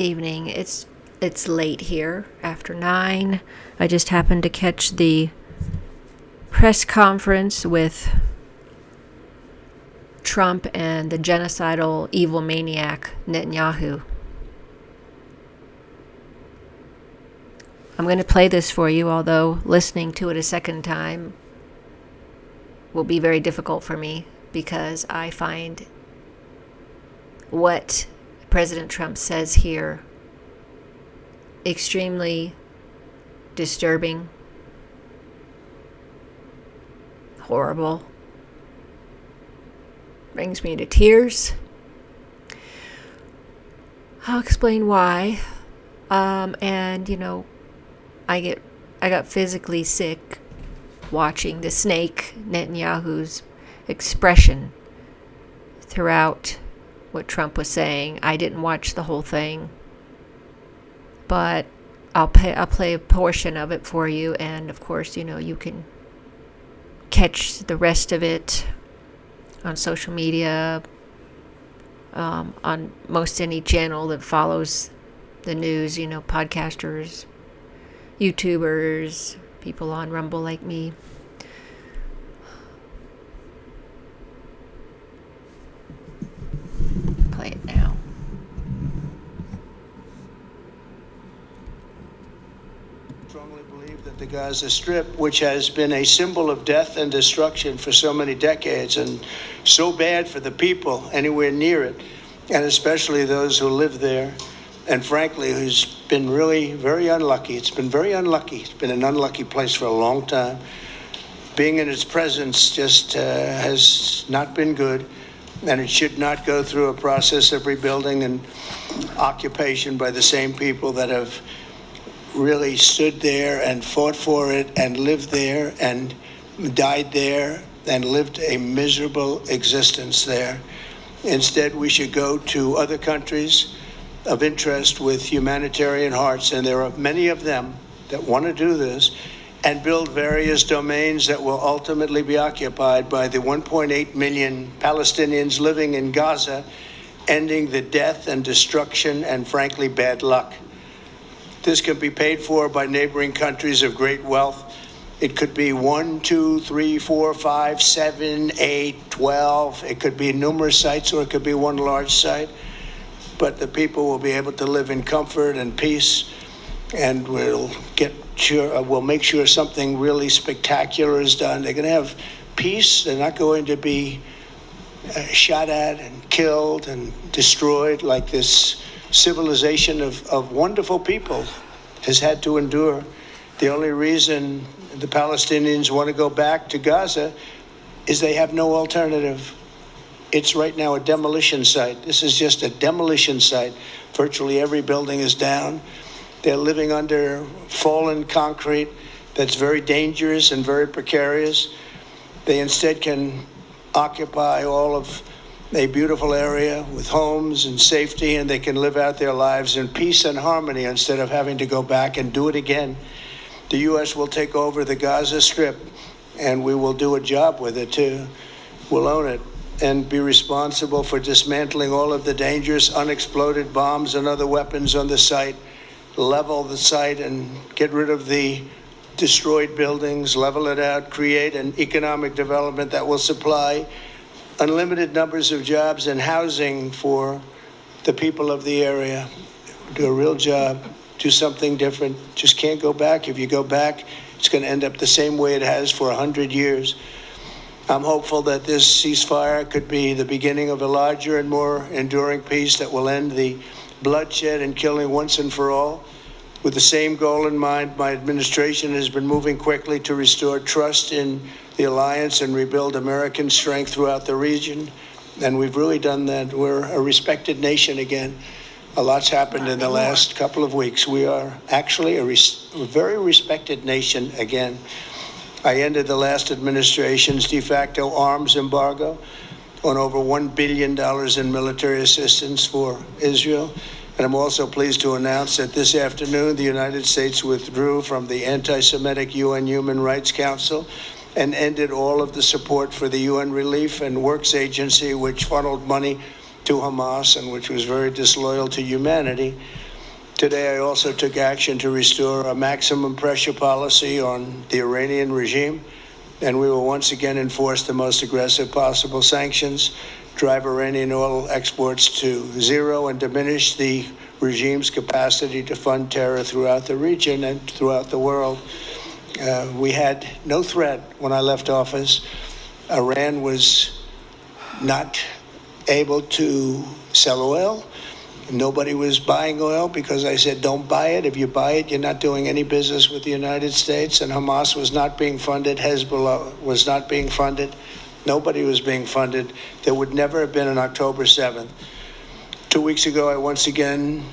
evening. It's late here after 9. I just happened to catch the press conference with Trump and the genocidal evil maniac Netanyahu. I'm going to play this for you, although listening to it a second time will be very difficult for me because I find what President Trump says here extremely disturbing, horrible, brings me to tears. I'll explain why. And I got physically sick watching the snake Netanyahu's expression throughout what Trump was saying. I didn't watch the whole thing, but I'll play a portion of it for you, and of course, you can catch the rest of it on social media, on most any channel that follows the news, podcasters, YouTubers, people on Rumble like me. Play it now. Strongly believe that the Gaza Strip, which has been a symbol of death and destruction for so many decades and so bad for the people anywhere near it, and especially those who live there, and frankly, who's been really very unlucky. It's been very unlucky. It's been an unlucky place for a long time. Being in its presence just has not been good, and it should not go through a process of rebuilding and occupation by the same people that have really stood there and fought for it and lived there and died there and lived a miserable existence there. Instead, we should go to other countries of interest with humanitarian hearts, and there are many of them that want to do this, and build various domains that will ultimately be occupied by the 1.8 million Palestinians living in Gaza, ending the death and destruction and, frankly, bad luck. This can be paid for by neighboring countries of great wealth. It could be 1, 2, 3, 4, 5, 7, 8, 12. It could be numerous sites, or it could be one large site. But the people will be able to live in comfort and peace, and we'll make sure something really spectacular is done. They're going to have peace. They're not going to be shot at and killed and destroyed like this civilization of wonderful people has had to endure. The only reason the Palestinians want to go back to Gaza is they have no alternative. It's right now a demolition site. This is just a demolition site. Virtually every building is down. They're living under fallen concrete that's very dangerous and very precarious. They instead can occupy all of a beautiful area with homes and safety, and they can live out their lives in peace and harmony instead of having to go back and do it again. The U.S. will take over the Gaza Strip, and we will do a job with it too. We'll own it and be responsible for dismantling all of the dangerous unexploded bombs and other weapons on the site, level the site and get rid of the destroyed buildings, level it out, create an economic development that will supply unlimited numbers of jobs and housing for the people of the area. Do a real job, do something different. Just can't go back. If you go back, it's going to end up the same way it has for 100 years. I'm hopeful that this ceasefire could be the beginning of a larger and more enduring peace that will end the bloodshed and killing once and for all. With the same goal in mind, my administration has been moving quickly to restore trust in the alliance and rebuild American strength throughout the region. And we've really done that. We're a respected nation again. A lot's happened in the last couple of weeks. We are actually a very respected nation again. I ended the last administration's de facto arms embargo on over $1 billion in military assistance for Israel. And I'm also pleased to announce that this afternoon, the United States withdrew from the anti-Semitic UN Human Rights Council and ended all of the support for the UN Relief and Works Agency, which funneled money to Hamas and which was very disloyal to humanity. Today, I also took action to restore a maximum pressure policy on the Iranian regime, and we will once again enforce the most aggressive possible sanctions, drive Iranian oil exports to zero, and diminish the regime's capacity to fund terror throughout the region and throughout the world. We had no threat when I left office. Iran was not able to sell oil. Nobody was buying oil because I said, don't buy it. If you buy it, you're not doing any business with the United States. And Hamas was not being funded. Hezbollah was not being funded. Nobody was being funded. There would never have been an October 7th. 2 weeks ago, I once again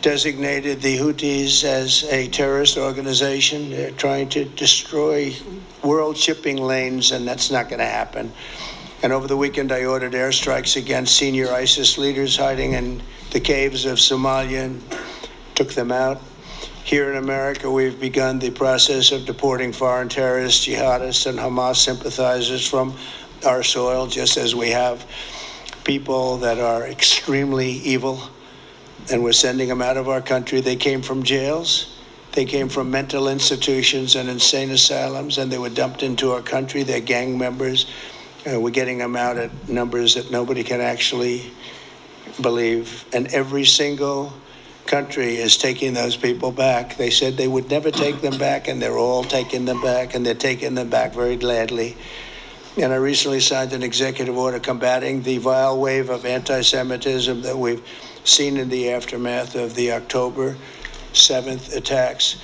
designated the Houthis as a terrorist organization. They're trying to destroy world shipping lanes, and that's not going to happen. And over the weekend, I ordered airstrikes against senior ISIS leaders hiding in the caves of Somalia and took them out. Here in America, we've begun the process of deporting foreign terrorists, jihadists, and Hamas sympathizers from our soil, just as we have people that are extremely evil, and we're sending them out of our country. They came from jails. They came from mental institutions and insane asylums, and they were dumped into our country. They're gang members. We're getting them out at numbers that nobody can actually believe. And every single country is taking those people back. They said they would never take them back, and they're all taking them back, and they're taking them back very gladly. And I recently signed an executive order combating the vile wave of anti-Semitism that we've seen in the aftermath of the October 7th attacks.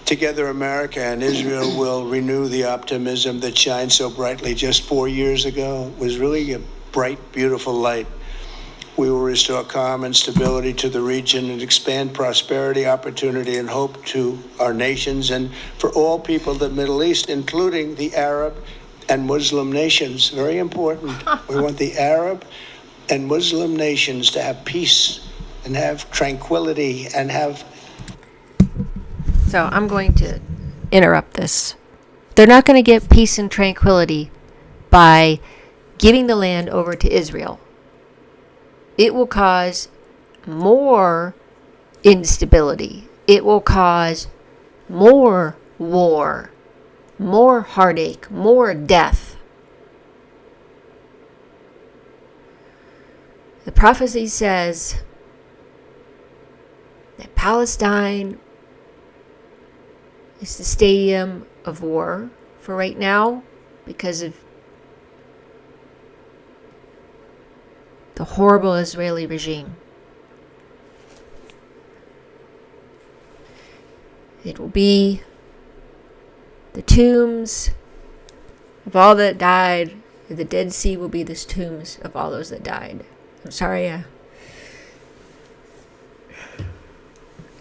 Together, America and Israel will renew the optimism that shined so brightly just 4 years ago. It was really a bright, beautiful light. We will restore calm and stability to the region and expand prosperity, opportunity, and hope to our nations and for all people of the Middle East, including the Arab and Muslim nations. Very important. We want the Arab and Muslim nations to have peace and have tranquility and have... So I'm going to interrupt this. They're not going to get peace and tranquility by giving the land over to Israel. It will cause more instability. It will cause more war, more heartache, more death. The prophecy says that Palestine is the stadium of war for right now because of the horrible Israeli regime. It will be the tombs of all that died. The Dead Sea will be the tombs of all those that died. I'm sorry,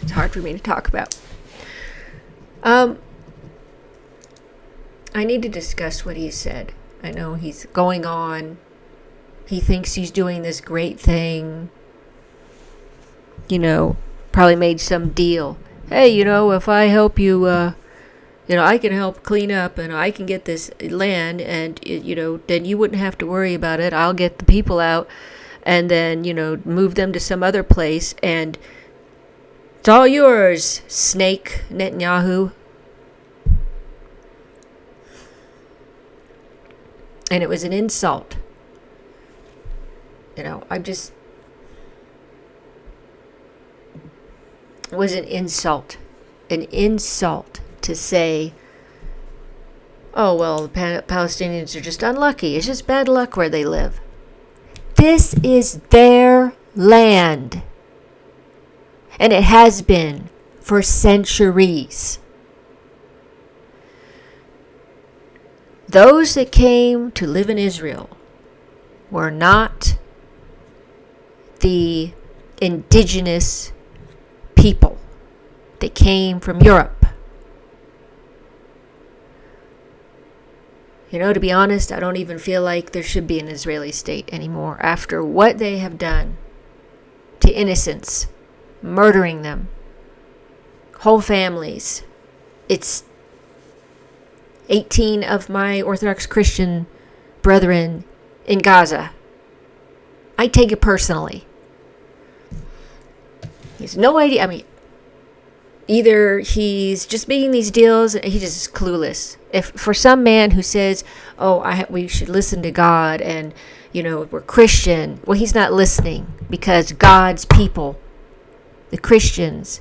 it's hard for me to talk about. I need to discuss what he said. I know he's going on. He thinks he's doing this great thing. Probably made some deal. Hey, if I help you, I can help clean up and I can get this land and, then you wouldn't have to worry about it. I'll get the people out and then, move them to some other place and it's all yours, snake Netanyahu. And it was an insult. It was an insult to say, oh, well, the Palestinians are just unlucky. It's just bad luck where they live. This is their land. And it has been for centuries. Those that came to live in Israel were not the indigenous people. They came from Europe. To be honest, I don't even feel like there should be an Israeli state anymore after what they have done to innocents, murdering them, whole families. It's 18 of my Orthodox Christian brethren in Gaza. I take it personally. He has no idea. either he's just making these deals, he just is clueless. If for some man who says, "Oh, we should listen to God," and we're Christian, well, he's not listening, because God's people, the Christians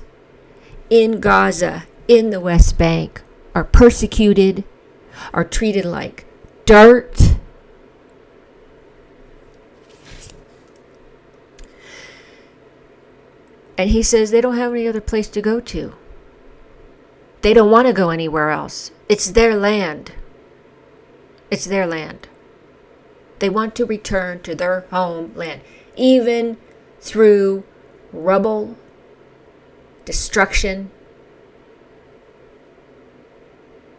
in Gaza, in the West Bank, are persecuted, are treated like dirt. And he says they don't have any other place to go to. They don't want to go anywhere else. It's their land. It's their land. They want to return to their homeland, even through rubble, destruction.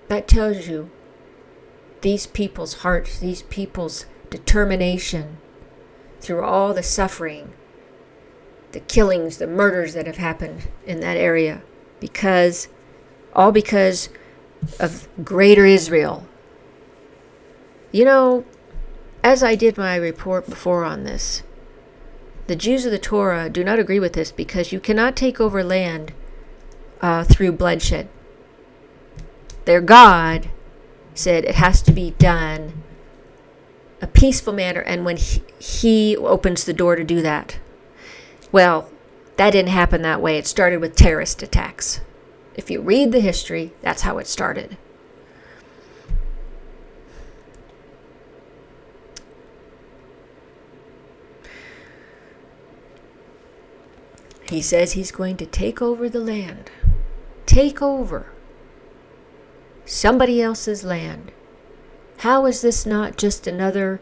That tells you these people's hearts, these people's determination through all the suffering, the killings, the murders that have happened in that area, all because of greater Israel. As I did my report before on this, the Jews of the Torah do not agree with this, because you cannot take over land through bloodshed. Their God said it has to be done a peaceful manner, and when he opens the door to do that. Well, that didn't happen that way. It started with terrorist attacks. If you read the history, that's how it started. He says he's going to take over the land. Take over somebody else's land. How is this not just another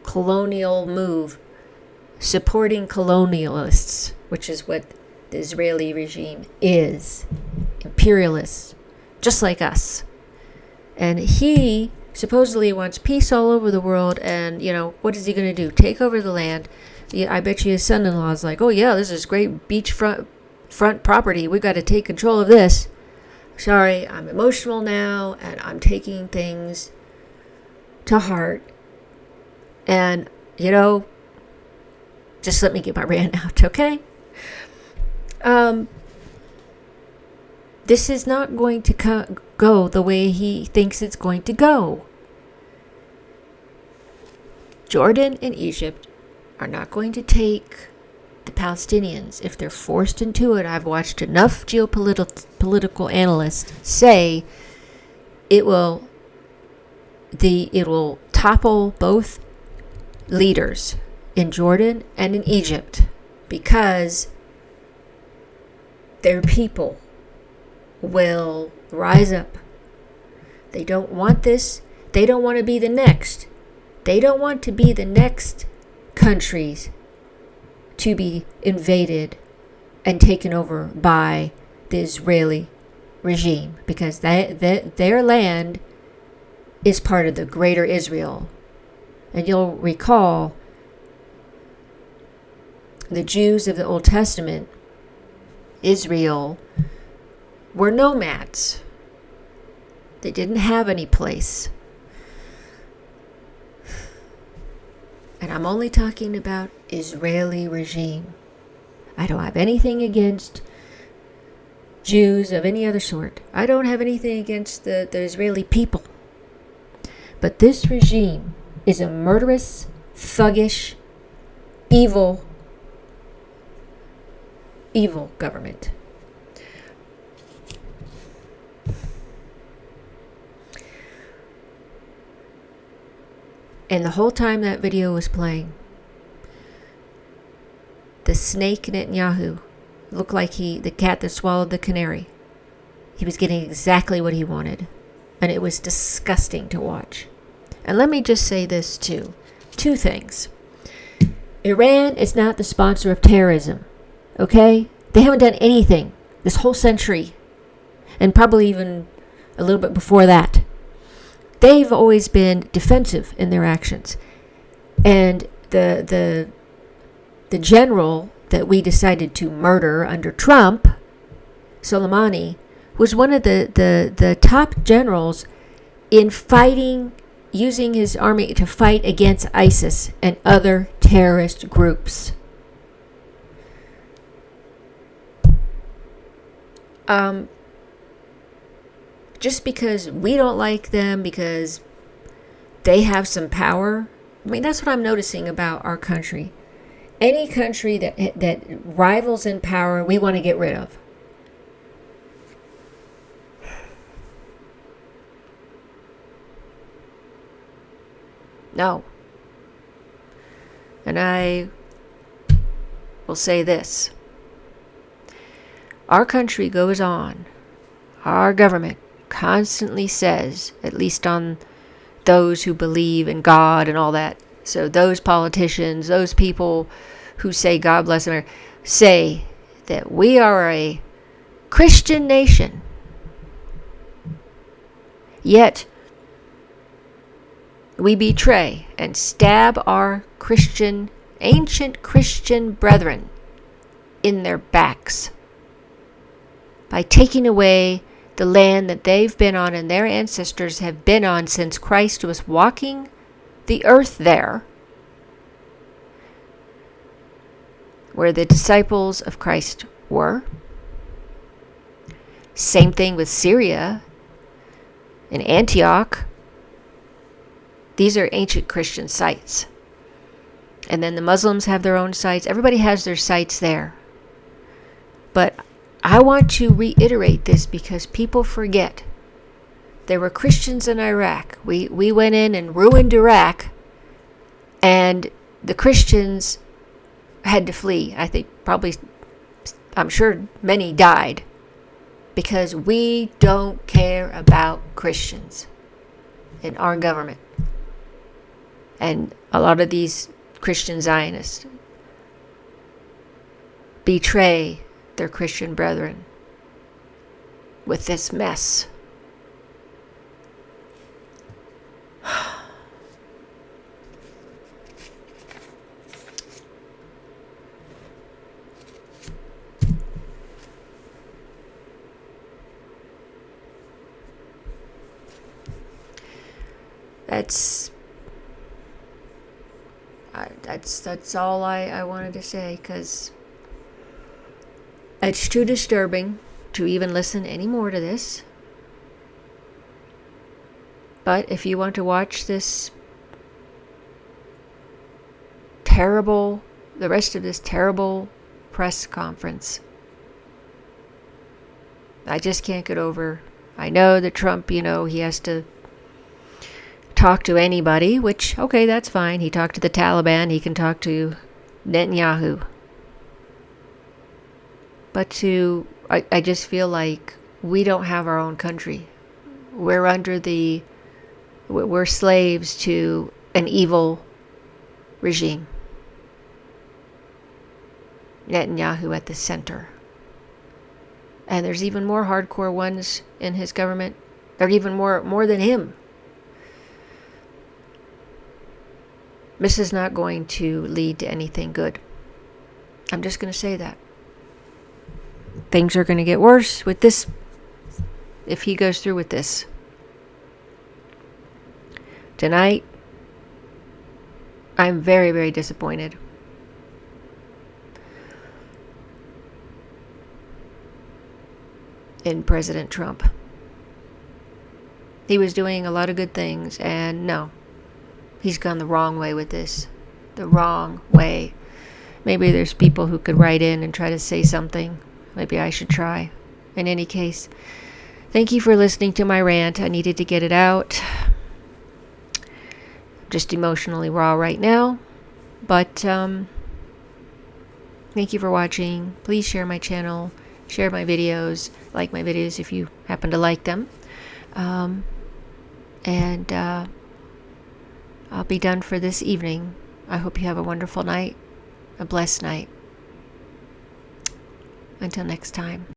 colonial move, supporting colonialists, which is what the Israeli regime is? Imperialists, just like us. And he supposedly wants peace all over the world, and what is he going to do? Take over the land. I bet you his son-in-law is like, "Oh yeah, this is great beachfront property. We got to take control of this. Sorry, I'm emotional now, and I'm taking things to heart. And, just let me get my rant out, okay? This is not going to go the way he thinks it's going to go. Jordan and Egypt are not going to take the Palestinians if they're forced into it. I've watched enough geopolitical analysts say it will topple both leaders in Jordan and in Egypt, because their people will rise up. They don't want this. They don't want to be the next. They don't want to be the next countries to be invaded and taken over by the Israeli regime, because their land is part of the greater Israel. And you'll recall the Jews of the Old Testament, Israel, were nomads. They didn't have any place. And I'm only talking about Israeli regime. I don't have anything against Jews of any other sort. I don't have anything against the Israeli people. But this regime is a murderous, thuggish, evil government. And the whole time that video was playing, the snake Netanyahu looked like the cat that swallowed the canary. He was getting exactly what he wanted. And it was disgusting to watch. And let me just say this too. Two things. Iran is not the sponsor of terrorism. Okay? They haven't done anything this whole century. And probably even a little bit before that. They've always been defensive in their actions. And the general that we decided to murder under Trump, Soleimani, was one of the top generals in fighting, using his army to fight against ISIS and other terrorist groups. just because we don't like them, because they have some power. I mean, that's what I'm noticing about our country. Any country that rivals in power, we want to get rid of. No. And I will say this. Our country goes on. Our government constantly says, at least on those who believe in God and all that. So those politicians, those people who say God bless America, say that we are a Christian nation. Yet, we betray and stab our ancient Christian brethren in their backs by taking away the land that they've been on and their ancestors have been on since Christ was walking the earth there, where the disciples of Christ were. Same thing with Syria and Antioch. These are ancient Christian sites. And then the Muslims have their own sites. Everybody has their sites there. But I want to reiterate this because people forget. There were Christians in Iraq. We went in and ruined Iraq, and the Christians had to flee. I think I'm sure many died because we don't care about Christians in our government. And a lot of these Christian Zionists betray their Christian brethren with this mess. That's all I wanted to say, because it's too disturbing to even listen any more to this. But if you want to watch the rest of this terrible press conference, I just can't get over. I know that Trump, he has to talk to anybody, which, okay, that's fine. He talked to the Taliban. He can talk to Netanyahu. But I just feel like we don't have our own country. We're slaves to an evil regime. Netanyahu at the center. And there's even more hardcore ones in his government. They're even more than him. This is not going to lead to anything good. I'm just going to say that. Things are going to get worse with this, if he goes through with this. Tonight, I'm very, very disappointed. In President Trump. He was doing a lot of good things, and no, he's gone the wrong way with this. The wrong way. Maybe there's people who could write in and try to say something. Maybe I should try. In any case, thank you for listening to my rant. I needed to get it out. I'm just emotionally raw right now. But thank you for watching. Please share my channel. Share my videos. Like my videos if you happen to like them. And I'll be done for this evening. I hope you have a wonderful night. A blessed night. Until next time.